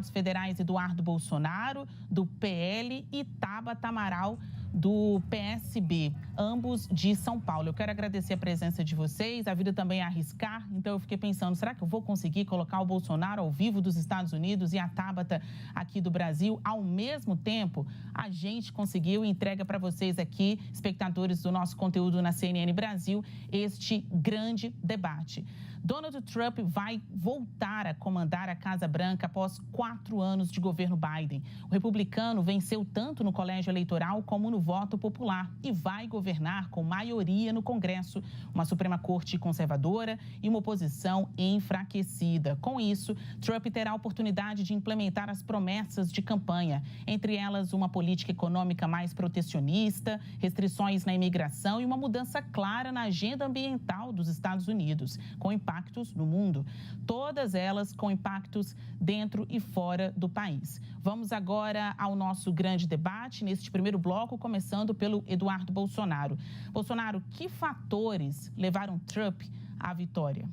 deputados federais Eduardo Bolsonaro, do PL, e Tabata Amaral, do PSB, ambos de São Paulo. Eu quero agradecer a presença de vocês. A vida também é arriscar, então eu fiquei pensando, será que eu vou conseguir colocar o Bolsonaro ao vivo dos Estados Unidos e a Tabata aqui do Brasil ao mesmo tempo? A gente conseguiu e entrega para vocês aqui, espectadores do nosso conteúdo na CNN Brasil, este grande debate. Donald Trump vai voltar a comandar a Casa Branca após 4 anos de governo Biden. O republicano venceu tanto no colégio eleitoral como no voto popular e vai governar com maioria no Congresso, uma Suprema Corte conservadora e uma oposição enfraquecida. Com isso, Trump terá a oportunidade de implementar as promessas de campanha, entre elas uma política econômica mais protecionista, restrições na imigração e uma mudança clara na agenda ambiental dos Estados Unidos, com impactos no mundo, todas elas com impactos dentro e fora do país. Vamos agora ao nosso grande debate, neste primeiro bloco, começando pelo Eduardo Bolsonaro. Bolsonaro, que fatores levaram Trump à vitória?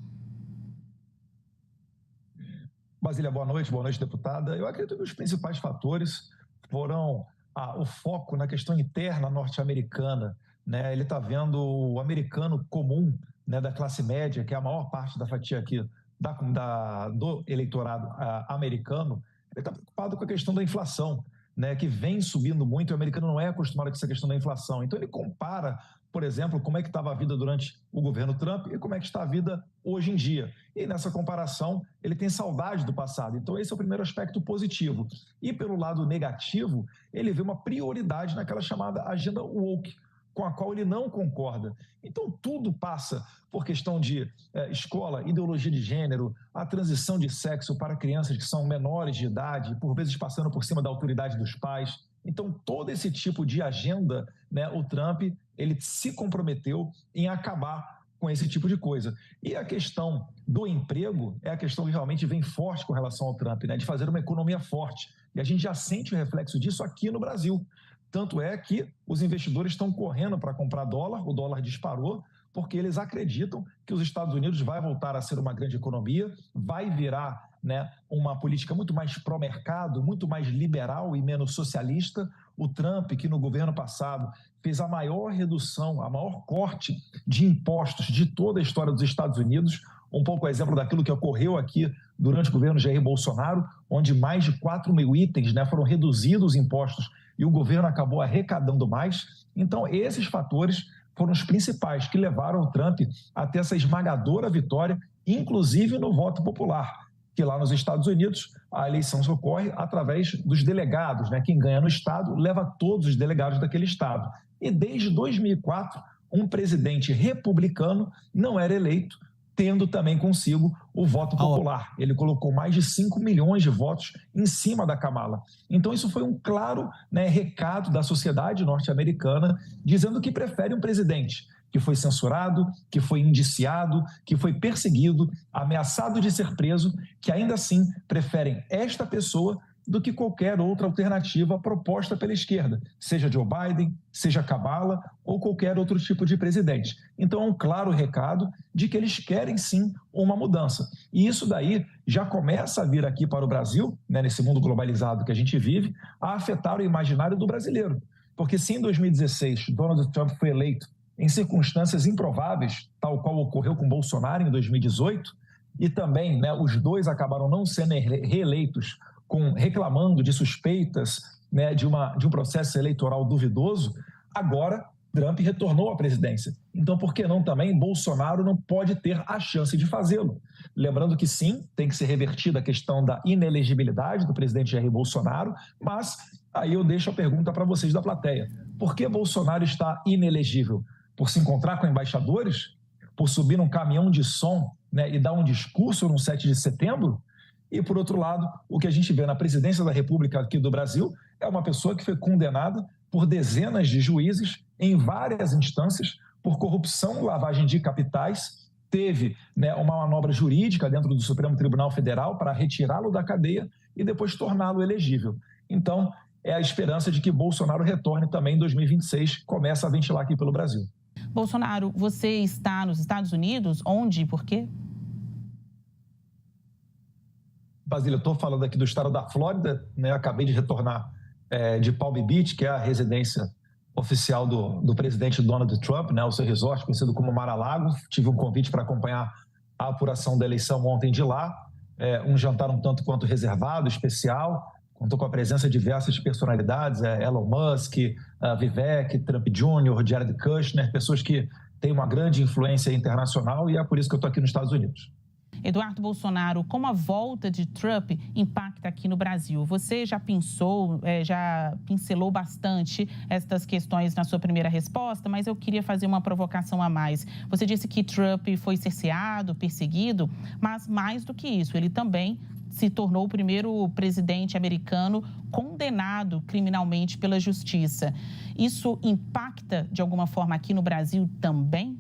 Basília, boa noite, deputada. Eu acredito que os principais fatores foram o foco na questão interna norte-americana, né? Ele está vendo o americano comum, né, da classe média, que é a maior parte da fatia aqui do eleitorado americano, ele está preocupado com a questão da inflação, né, que vem subindo muito, e o americano não é acostumado com essa questão da inflação. Então ele compara, por exemplo, como é que estava a vida durante o governo Trump e como é que está a vida hoje em dia. E nessa comparação, ele tem saudade do passado. Então esse é o primeiro aspecto positivo. E pelo lado negativo, ele vê uma prioridade naquela chamada agenda woke, com a qual ele não concorda. Então, tudo passa por questão de escola, ideologia de gênero, a transição de sexo para crianças que são menores de idade, por vezes passando por cima da autoridade dos pais. Então, todo esse tipo de agenda, né, o Trump, ele se comprometeu em acabar com esse tipo de coisa. E a questão do emprego é a questão que realmente vem forte com relação ao Trump, né, de fazer uma economia forte. E a gente já sente o reflexo disso aqui no Brasil. Tanto é que os investidores estão correndo para comprar dólar, o dólar disparou, porque eles acreditam que os Estados Unidos vai voltar a ser uma grande economia, vai virar, né, uma política muito mais pró-mercado, muito mais liberal e menos socialista. O Trump, que no governo passado fez a maior redução, a maior corte de impostos de toda a história dos Estados Unidos, um pouco exemplo daquilo que ocorreu aqui durante o governo Jair Bolsonaro, onde mais de 4 mil itens, né, foram reduzidos os impostos e o governo acabou arrecadando mais. Então, esses fatores foram os principais que levaram o Trump a ter essa esmagadora vitória, inclusive no voto popular, que lá nos Estados Unidos a eleição ocorre através dos delegados, né? Quem ganha no estado leva todos os delegados daquele estado. E desde 2004, um presidente republicano não era eleito, tendo também consigo o voto popular. Ele colocou mais de 5 milhões de votos em cima da Kamala. Então isso foi um claro, né, recado da sociedade norte-americana, dizendo que prefere um presidente que foi censurado, que foi indiciado, que foi perseguido, ameaçado de ser preso, que ainda assim preferem esta pessoa do que qualquer outra alternativa proposta pela esquerda, seja Joe Biden, seja Kamala ou qualquer outro tipo de presidente. Então é um claro recado de que eles querem sim uma mudança. E isso daí já começa a vir aqui para o Brasil, né, nesse mundo globalizado que a gente vive, a afetar o imaginário do brasileiro. Porque se em 2016 Donald Trump foi eleito em circunstâncias improváveis, tal qual ocorreu com Bolsonaro em 2018, e também, né, os dois acabaram não sendo reeleitos reclamando de suspeitas, né, de um processo eleitoral duvidoso, agora Trump retornou à presidência. Então, por que não também Bolsonaro não pode ter a chance de fazê-lo? Lembrando que sim, tem que ser revertida a questão da inelegibilidade do presidente Jair Bolsonaro, mas aí eu deixo a pergunta para vocês da plateia. Por que Bolsonaro está inelegível? Por se encontrar com embaixadores? Por subir num caminhão de som, né, e dar um discurso no 7 de setembro? E, por outro lado, o que a gente vê na presidência da República aqui do Brasil é uma pessoa que foi condenada por dezenas de juízes em várias instâncias por corrupção, lavagem de capitais, teve, né, uma manobra jurídica dentro do Supremo Tribunal Federal para retirá-lo da cadeia e depois torná-lo elegível. Então, é a esperança de que Bolsonaro retorne também em 2026, começa a ventilar aqui pelo Brasil. Bolsonaro, você está nos Estados Unidos? Onde e por quê? Basílio, eu estou falando aqui do estado da Flórida, né? Acabei de retornar de Palm Beach, que é a residência oficial do presidente Donald Trump, né? O seu resort, conhecido como Mar-a-Lago. Tive um convite para acompanhar a apuração da eleição ontem de lá. Um jantar um tanto quanto reservado, especial. Contou com a presença de diversas personalidades, Elon Musk, Vivek, Trump Jr., Jared Kushner, pessoas que têm uma grande influência internacional, e é por isso que eu estou aqui nos Estados Unidos. Eduardo Bolsonaro, como a volta de Trump impacta aqui no Brasil? Você já pensou, já pincelou bastante estas questões na sua primeira resposta, mas eu queria fazer uma provocação a mais. Você disse que Trump foi cerceado, perseguido, mas mais do que isso, ele também se tornou o primeiro presidente americano condenado criminalmente pela justiça. Isso impacta de alguma forma aqui no Brasil também?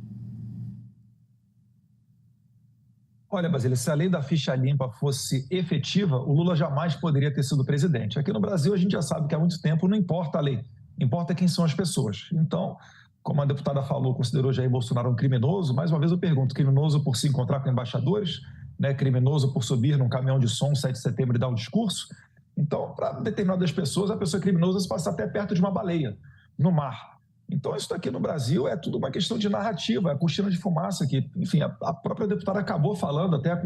Olha, Basílio, se a lei da ficha limpa fosse efetiva, o Lula jamais poderia ter sido presidente. Aqui no Brasil, a gente já sabe que há muito tempo não importa a lei, importa quem são as pessoas. Então, como a deputada falou, considerou Jair Bolsonaro um criminoso, mais uma vez eu pergunto, criminoso por se encontrar com embaixadores, né? Criminoso por subir num caminhão de som 7 de setembro e dar um discurso? Então, para determinadas pessoas, a pessoa criminosa se passa até perto de uma baleia, no mar. Então, isso daqui no Brasil é tudo uma questão de narrativa, é a cortina de fumaça que, enfim, a própria deputada acabou falando até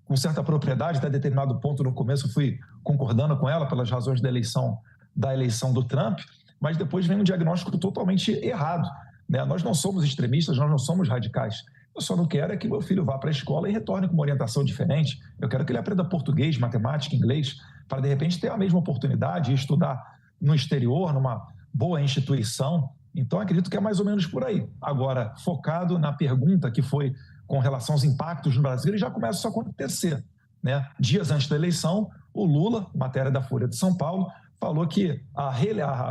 com certa propriedade, até determinado ponto no começo eu fui concordando com ela pelas razões da eleição do Trump, mas depois vem um diagnóstico totalmente errado, né? Nós não somos extremistas, nós não somos radicais. Eu só não quero é que meu filho vá para a escola e retorne com uma orientação diferente. Eu quero que ele aprenda português, matemática, inglês, para de repente ter a mesma oportunidade de estudar no exterior, numa boa instituição. Então, acredito que é mais ou menos por aí. Agora, focado na pergunta que foi com relação aos impactos no Brasil, ele já começa a acontecer, né? Dias antes da eleição, o Lula, matéria da Folha de São Paulo, falou que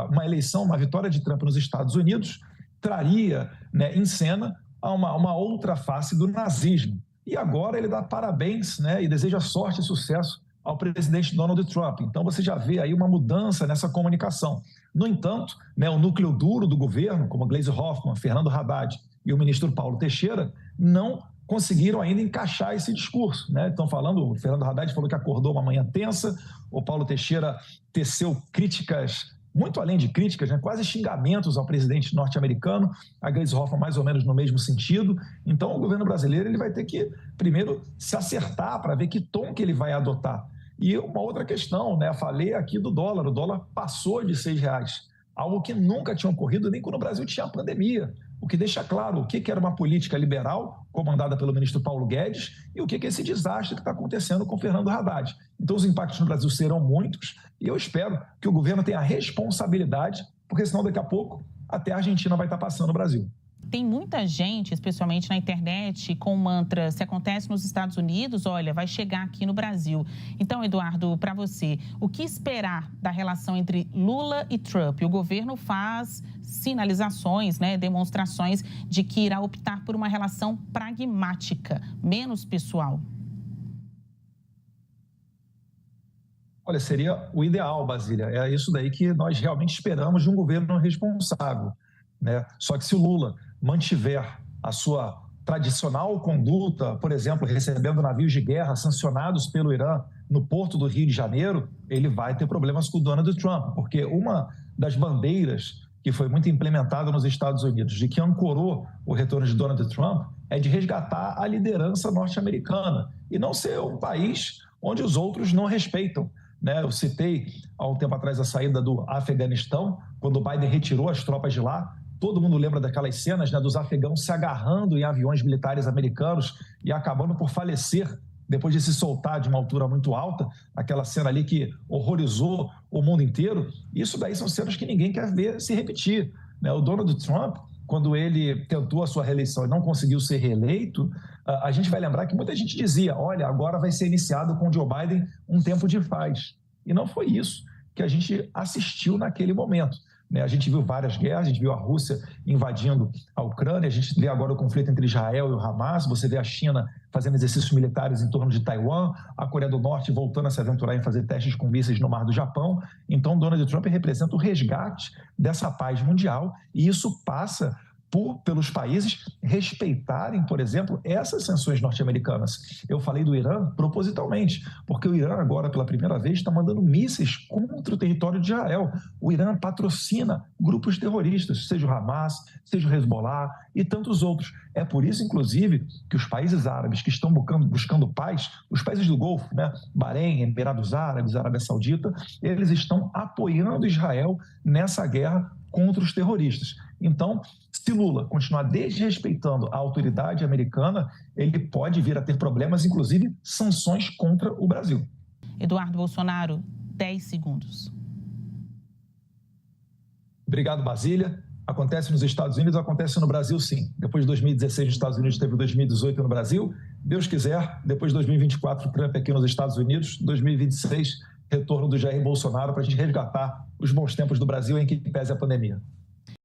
uma eleição, uma vitória de Trump nos Estados Unidos, traria, né, em cena uma outra face do nazismo. E agora ele dá parabéns, né, e deseja sorte e sucesso ao presidente Donald Trump. Então, você já vê aí uma mudança nessa comunicação. No entanto, né, o núcleo duro do governo, como Gleisi Hoffmann, Fernando Haddad e o ministro Paulo Teixeira, não conseguiram ainda encaixar esse discurso, né? Estão falando, o Fernando Haddad falou que acordou uma manhã tensa, o Paulo Teixeira teceu críticas, muito além de críticas, né, quase xingamentos ao presidente norte-americano, a Gleisi Hoffmann mais ou menos no mesmo sentido. Então, o governo brasileiro ele vai ter que, primeiro, se acertar para ver que tom que ele vai adotar. E uma outra questão, né? Falei aqui do dólar. O dólar passou de R$6, algo que nunca tinha ocorrido nem quando o Brasil tinha a pandemia. O que deixa claro o que era uma política liberal comandada pelo ministro Paulo Guedes e o que é esse desastre que está acontecendo com Fernando Haddad. Então, os impactos no Brasil serão muitos e eu espero que o governo tenha a responsabilidade, porque senão daqui a pouco até a Argentina vai estar passando o Brasil. Tem muita gente, especialmente na internet, com o mantra, se acontece nos Estados Unidos, olha, vai chegar aqui no Brasil. Então, Eduardo, para você, o que esperar da relação entre Lula e Trump? O governo faz sinalizações, né, demonstrações de que irá optar por uma relação pragmática, menos pessoal. Olha, seria o ideal, Basília. É isso daí que nós realmente esperamos de um governo responsável, né? Só que se o Lula mantiver a sua tradicional conduta, por exemplo, recebendo navios de guerra sancionados pelo Irã no porto do Rio de Janeiro, ele vai ter problemas com o Donald Trump, porque uma das bandeiras que foi muito implementada nos Estados Unidos, de que ancorou o retorno de Donald Trump, é de resgatar a liderança norte-americana e não ser um país onde os outros não respeitam, né? Eu citei há um tempo atrás a saída do Afeganistão, quando o Biden retirou as tropas de lá. Todo mundo lembra daquelas cenas, né, dos afegãos se agarrando em aviões militares americanos e acabando por falecer depois de se soltar de uma altura muito alta, aquela cena ali que horrorizou o mundo inteiro. Isso daí são cenas que ninguém quer ver se repetir, né? O Donald Trump, quando ele tentou a sua reeleição e não conseguiu ser reeleito, a gente vai lembrar que muita gente dizia, olha, agora vai ser iniciado com o Joe Biden um tempo de paz. E não foi isso que a gente assistiu naquele momento. A gente viu várias guerras, a gente viu a Rússia invadindo a Ucrânia, a gente vê agora o conflito entre Israel e o Hamas, você vê a China fazendo exercícios militares em torno de Taiwan, a Coreia do Norte voltando a se aventurar em fazer testes com mísseis no Mar do Japão. Então, Donald Trump representa o resgate dessa paz mundial e isso passa pelos países respeitarem, por exemplo, essas sanções norte-americanas. Eu falei do Irã propositalmente, porque o Irã agora, pela primeira vez, está mandando mísseis contra o território de Israel. O Irã patrocina grupos terroristas, seja o Hamas, seja o Hezbollah e tantos outros. É por isso, inclusive, que os países árabes que estão buscando paz, os países do Golfo, né, Bahrein, Emirados Árabes, Arábia Saudita, eles estão apoiando Israel nessa guerra contra os terroristas. Então, se Lula continuar desrespeitando a autoridade americana, ele pode vir a ter problemas, inclusive sanções contra o Brasil. Eduardo Bolsonaro, 10 segundos. Obrigado, Basília. Acontece nos Estados Unidos, acontece no Brasil, sim. Depois de 2016 nos Estados Unidos, teve 2018 no Brasil. Deus quiser, depois de 2024, Trump aqui nos Estados Unidos. 2026, retorno do Jair Bolsonaro para a gente resgatar os bons tempos do Brasil em que pese a pandemia.